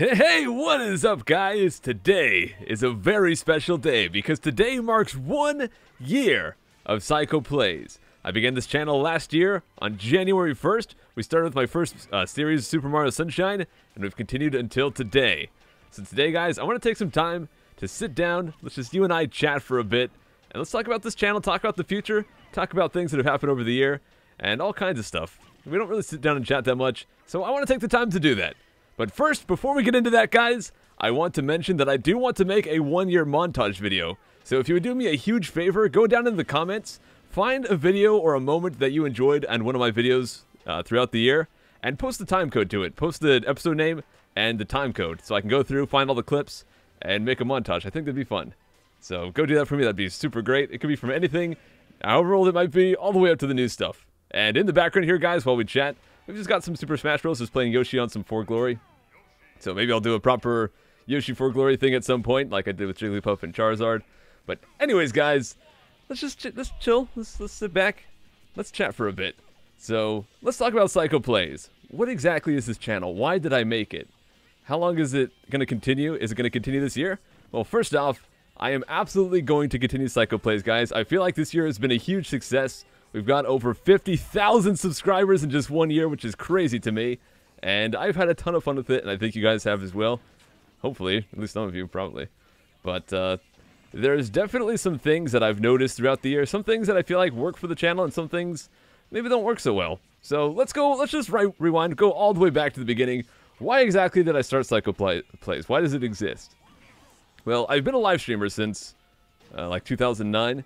Hey, what is up, guys? Today is a very special day because today marks 1 year of ScykohPlays. I began this channel last year on January 1st. We started with my first series, Super Mario Sunshine, and we've continued until today. So today, guys, I want to take some time to sit down. Let's just you and I chat for a bit, and let's talk about this channel, talk about the future, talk about things that have happened over the year, and all kinds of stuff. We don't really sit down and chat that much, so I want to take the time to do that. But first, before we get into that, guys, I want to mention that I do want to make a 1-year montage video. So if you would do me a huge favor, go down in the comments, find a video or a moment that you enjoyed on one of my videos throughout the year, and post the time code to it. Post the episode name and the time code, so I can go through, find all the clips, and make a montage. I think that'd be fun. So go do that for me. That'd be super great. It could be from anything, however old it might be, all the way up to the new stuff. And in the background here, guys, while we chat, we've just got some Super Smash Bros. Just playing Yoshi on some For Glory. So maybe I'll do a proper Yoshi For Glory thing at some point, like I did with Jigglypuff and Charizard. But anyways, guys, let's chill. Let's sit back. Let's chat for a bit. So let's talk about ScykohPlays. What exactly is this channel? Why did I make it? How long is it going to continue? Is it going to continue this year? Well, first off, I am absolutely going to continue ScykohPlays, guys. I feel like this year has been a huge success. We've got over 50,000 subscribers in just 1 year, which is crazy to me. And I've had a ton of fun with it, and I think you guys have as well. Hopefully, at least some of you, probably. But there's definitely some things that I've noticed throughout the year. Some things that I feel like work for the channel, and some things maybe don't work so well. So let's just rewind, go all the way back to the beginning. Why exactly did I start ScykohPlays? Why does it exist? Well, I've been a live streamer since like 2009.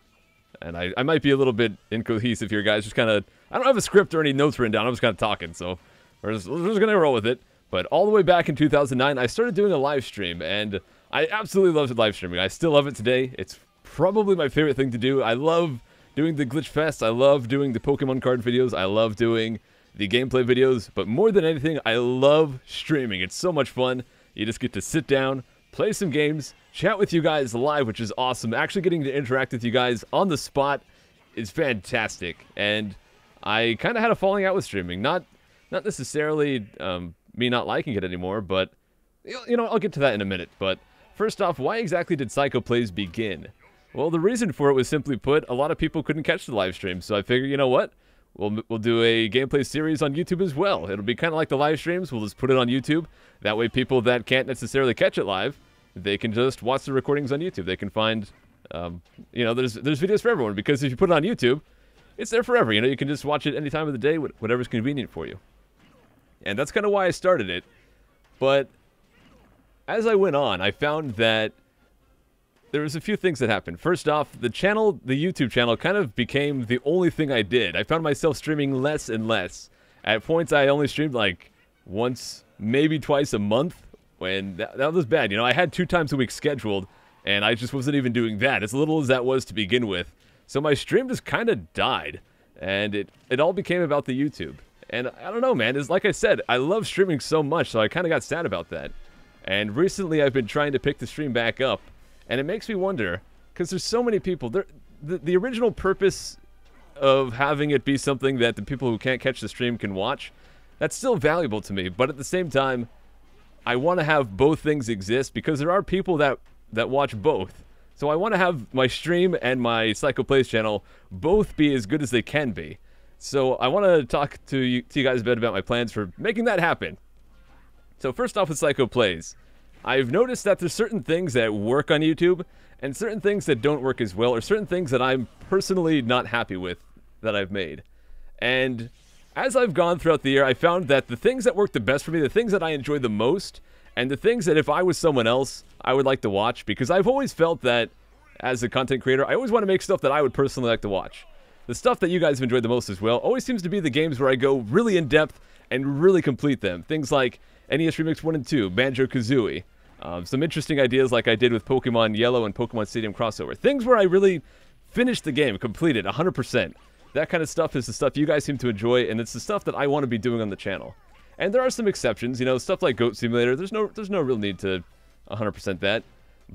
And I might be a little bit incohesive here, guys. Just kind of, I don't have a script or any notes written down. I'm just kind of talking, so we're just going to roll with it. But all the way back in 2009, I started doing a live stream, and I absolutely loved live streaming. I still love it today. It's probably my favorite thing to do. I love doing the Glitch Fest. I love doing the Pokemon card videos. I love doing the gameplay videos. But more than anything, I love streaming. It's so much fun. You just get to sit down, play some games, chat with you guys live, which is awesome. Actually getting to interact with you guys on the spot is fantastic. And I kind of had a falling out with streaming. Not necessarily me not liking it anymore, but, you know, I'll get to that in a minute. But first off, why exactly did ScykohPlays begin? Well, the reason for it was simply put, a lot of people couldn't catch the live stream. So I figured, you know what? We'll do a gameplay series on YouTube as well. It'll be kind of like the live streams. We'll just put it on YouTube. That way people that can't necessarily catch it live, they can just watch the recordings on YouTube. They can find, you know, there's videos for everyone. Because if you put it on YouTube, it's there forever. You know, you can just watch it any time of the day, whatever's convenient for you. And that's kind of why I started it. But as I went on, I found that there was a few things that happened. First off, the YouTube channel kind of became the only thing I did. I found myself streaming less and less. At points, I only streamed like once, maybe twice a month. When that was bad. You know, I had 2 times a week scheduled, and I just wasn't even doing that, as little as that was to begin with. So my stream just kind of died, and it all became about the YouTube. And I don't know, man. It's like I said, I love streaming so much, so I kind of got sad about that. And recently, I've been trying to pick the stream back up, and it makes me wonder, because there's so many people. The original purpose of having it be something that the people who can't catch the stream can watch, that's still valuable to me. But at the same time, I want to have both things exist because there are people that watch both. So I want to have my stream and my ScykohPlays channel both be as good as they can be. So I want to talk to you guys a bit about my plans for making that happen. So first off with ScykohPlays, I've noticed that there's certain things that work on YouTube and certain things that don't work as well, or certain things that I'm personally not happy with that I've made. And as I've gone throughout the year, I found that the things that work the best for me, the things that I enjoy the most, and the things that if I was someone else, I would like to watch, because I've always felt that as a content creator, I always want to make stuff that I would personally like to watch. The stuff that you guys have enjoyed the most as well always seems to be the games where I go really in-depth and really complete them. Things like NES Remix 1 and 2, Banjo-Kazooie. Some interesting ideas like I did with Pokemon Yellow and Pokemon Stadium Crossover. Things where I really finished the game, completed 100%. That kind of stuff is the stuff you guys seem to enjoy, and it's the stuff that I want to be doing on the channel. And there are some exceptions, you know, stuff like Goat Simulator. There's no real need to 100% that.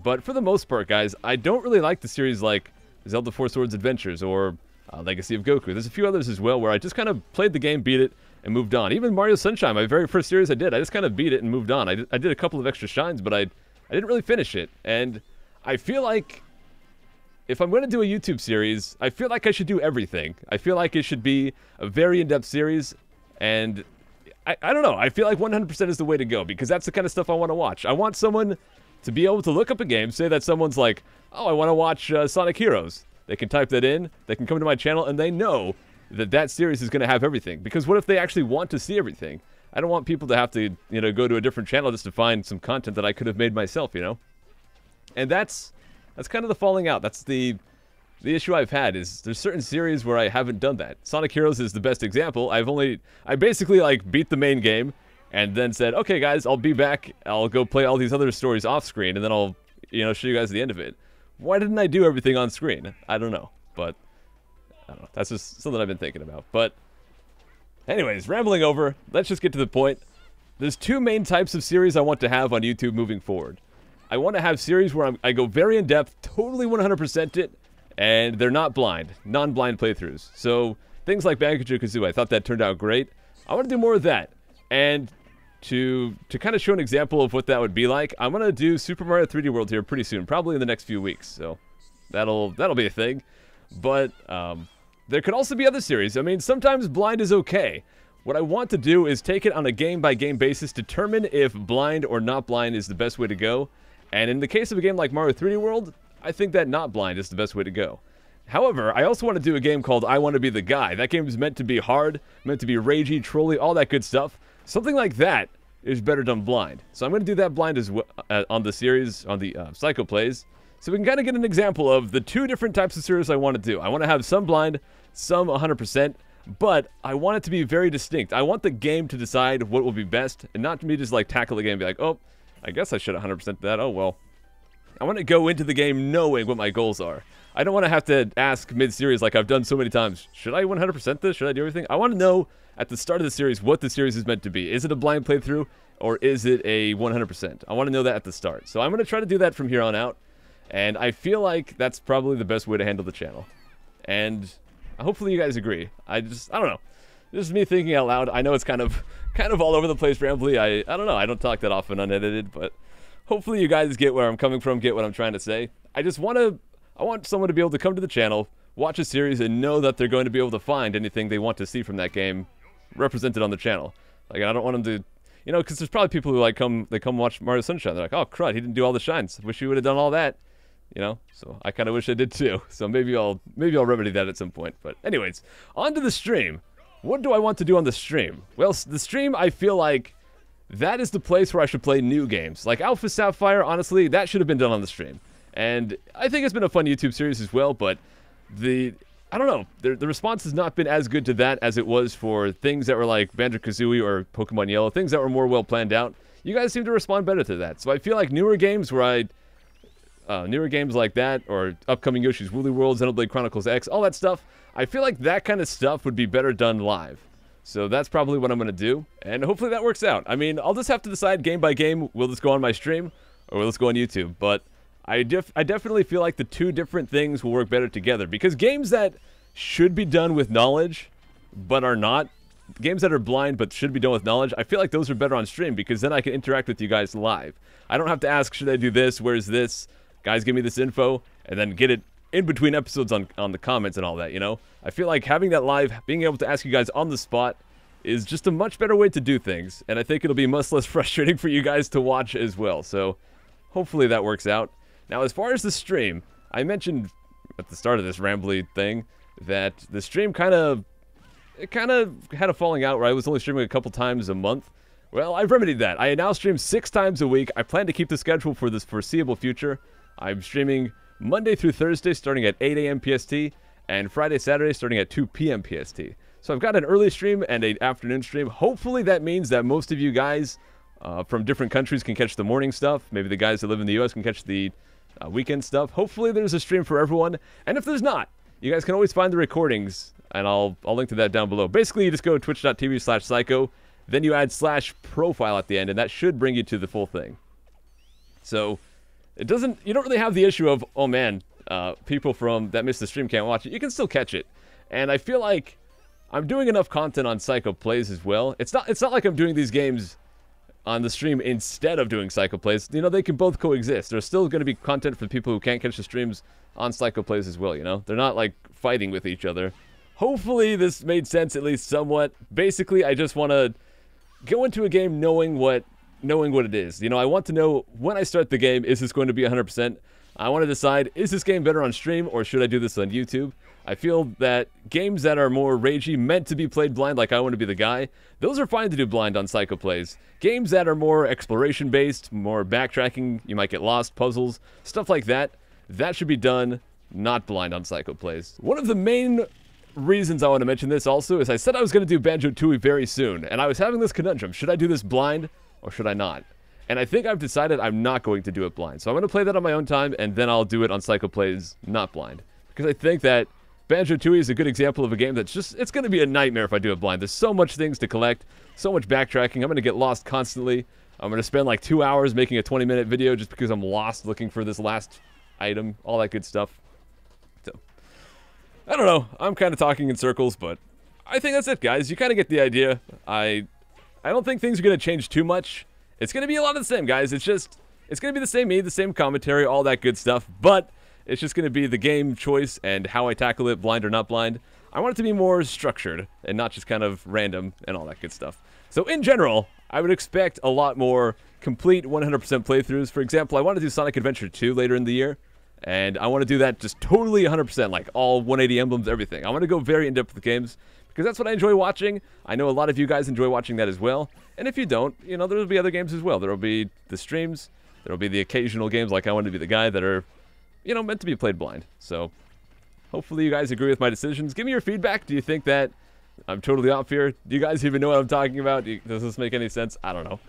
But for the most part, guys, I don't really like the series like Zelda 4 Swords Adventures or Legacy of Goku. There's a few others as well where I just kind of played the game, beat it, and moved on. Even Mario Sunshine, my very first series I just kind of beat it and moved on. I did a couple of extra shines, but I didn't really finish it. And I feel like if I'm going to do a YouTube series, I feel like I should do everything. I feel like it should be a very in-depth series, and I don't know. I feel like 100% is the way to go, because that's the kind of stuff I want to watch. I want someone to be able to look up a game, say that someone's like, oh, I want to watch Sonic Heroes. They can type that in, they can come to my channel, and they know that series is going to have everything. Because what if they actually want to see everything? I don't want people to have to, go to a different channel just to find some content that I could have made myself, And that's kind of the falling out. That's the issue I've had, is there's certain series where I haven't done that. Sonic Heroes is the best example. I basically, like, beat the main game, and then said, okay, guys, I'll be back. I'll go play all these other stories off screen, and then I'll, show you guys the end of it. Why didn't I do everything on screen? I don't know, but I don't know. That's just something I've been thinking about. But anyways, rambling over, let's just get to the point. There's two main types of series I want to have on YouTube moving forward. I want to have series where I go very in-depth, totally 100% it, and they're not blind, non-blind playthroughs. So things like Banjo-Kazooie, I thought that turned out great. I want to do more of that. And to kind of show an example of what that would be like, I'm going to do Super Mario 3D World here pretty soon, probably in the next few weeks. So that'll be a thing. But there could also be other series. I mean, sometimes blind is okay. What I want to do is take it on a game-by-game basis, determine if blind or not blind is the best way to go. And in the case of a game like Mario 3D World, I think that not blind is the best way to go. However, I also want to do a game called I Want to Be the Guy. That game is meant to be hard, meant to be ragey, trolly, all that good stuff. Something like that is better done blind. So I'm going to do that blind as well on the series, on the ScykohPlays. So we can kind of get an example of the two different types of series I want to do. I want to have some blind, some 100%, but I want it to be very distinct. I want the game to decide what will be best, and not me just like tackle the game and be like, oh, I guess I should 100% that. Oh, well. I want to go into the game knowing what my goals are. I don't want to have to ask mid-series like I've done so many times, should I 100% this? Should I do everything? I want to know at the start of the series what the series is meant to be. Is it a blind playthrough, or is it a 100%? I want to know that at the start. So I'm going to try to do that from here on out, and I feel like that's probably the best way to handle the channel. And hopefully you guys agree. I don't know. This is me thinking out loud. I know it's kind of all over the place, rambly. I don't know. I don't talk that often unedited, but hopefully you guys get where I'm coming from, get what I'm trying to say. I want someone to be able to come to the channel, watch a series, and know that they're going to be able to find anything they want to see from that game represented on the channel. Like, I don't want them to, because there's probably people who come watch Mario Sunshine. They're like, oh crud, he didn't do all the shines. Wish he would have done all that. So I kind of wish I did too. So maybe I'll remedy that at some point. But anyways, on to the stream. What do I want to do on the stream? Well, the stream, I feel like that is the place where I should play new games. Like Alpha Sapphire, honestly, that should have been done on the stream. And I think it's been a fun YouTube series as well, but I don't know, the response has not been as good to that as it was for things that were like Banjo-Kazooie or Pokemon Yellow, things that were more well planned out. You guys seem to respond better to that. So I feel like newer games like that, or upcoming Yoshi's Woolly World, Xenoblade Chronicles X, all that stuff, I feel like that kind of stuff would be better done live. So that's probably what I'm going to do, and hopefully that works out. I mean, I'll just have to decide game by game, will this go on my stream, or will this go on YouTube? But I definitely feel like the two different things will work better together, because games that should be done with knowledge, but are not, games that are blind but should be done with knowledge, I feel like those are better on stream, because then I can interact with you guys live. I don't have to ask, should I do this, where's this, guys give me this info, and then get it in between episodes on the comments and all that, I feel like having that live, being able to ask you guys on the spot, is just a much better way to do things, and I think it'll be much less frustrating for you guys to watch as well, so hopefully that works out. Now, as far as the stream, I mentioned at the start of this rambly thing that the stream kind of had a falling out where I was only streaming a couple times a month. Well, I've remedied that. I now stream 6 times a week. I plan to keep the schedule for this foreseeable future. I'm streaming Monday through Thursday starting at 8 a.m. PST, and Friday, Saturday starting at 2 p.m. PST. So I've got an early stream and an afternoon stream. Hopefully that means that most of you guys from different countries can catch the morning stuff. Maybe the guys that live in the U.S. can catch the weekend stuff. Hopefully there's a stream for everyone. And if there's not, you guys can always find the recordings, and I'll link to that down below. Basically, you just go to twitch.tv/Cyko, then you add /profile at the end, and that should bring you to the full thing. So you don't really have the issue of, oh man, people that missed the stream can't watch it. You can still catch it. And I feel like I'm doing enough content on ScykohPlays as well. It's not like I'm doing these games on the stream instead of doing ScykohPlays. You know, they can both coexist. There's still going to be content for people who can't catch the streams on ScykohPlays as well, you know? They're not, like, fighting with each other. Hopefully this made sense at least somewhat. Basically, I just want to go into a game knowing what it is. You know, I want to know when I start the game, is this going to be 100%? I want to decide, is this game better on stream or should I do this on YouTube? I feel that games that are more ragey, meant to be played blind, like I Want to Be the Guy, those are fine to do blind on ScykohPlays. Games that are more exploration-based, more backtracking, you might get lost, puzzles, stuff like that, that should be done not blind on ScykohPlays. One of the main reasons I want to mention this also is I said I was going to do Banjo-Tooie very soon, and I was having this conundrum. Should I do this blind or should I not? And I think I've decided I'm not going to do it blind. So I'm going to play that on my own time, and then I'll do it on ScykohPlays not blind. Because I think that Banjo-Tooie is a good example of a game that's just, it's going to be a nightmare if I do it blind. There's so much things to collect, so much backtracking. I'm going to get lost constantly. I'm going to spend like 2 hours making a 20-minute video just because I'm lost looking for this last item, all that good stuff. So, I don't know. I'm kind of talking in circles, but I think that's it, guys. You kind of get the idea. I don't think things are going to change too much. It's going to be a lot of the same, guys. It's going to be the same me, the same commentary, all that good stuff, but it's just going to be the game choice and how I tackle it, blind or not blind. I want it to be more structured and not just kind of random and all that good stuff. So in general, I would expect a lot more complete 100% playthroughs. For example, I want to do Sonic Adventure 2 later in the year, and I want to do that just totally 100%, like all 180 emblems, everything. I want to go very in-depth with games because that's what I enjoy watching. I know a lot of you guys enjoy watching that as well, and if you don't, you know, there'll be other games as well. There'll be the streams, there'll be the occasional games like I Want to Be the Guy that are, you know, meant to be played blind. So hopefully you guys agree with my decisions. Give me your feedback. Do you think that I'm totally off here? Do you guys even know what I'm talking about? Does this make any sense? I don't know.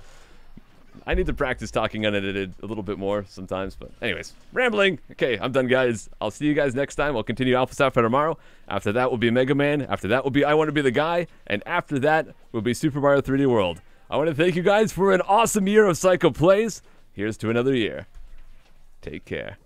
I need to practice talking unedited a little bit more sometimes, but anyways, rambling. Okay, I'm done, guys. I'll see you guys next time. I'll continue Alpha Sapphire tomorrow. After that will be Mega Man. After that will be I Want to Be the Guy. And after that will be Super Mario 3D World. I want to thank you guys for an awesome year of ScykohPlays. Here's to another year. Take care.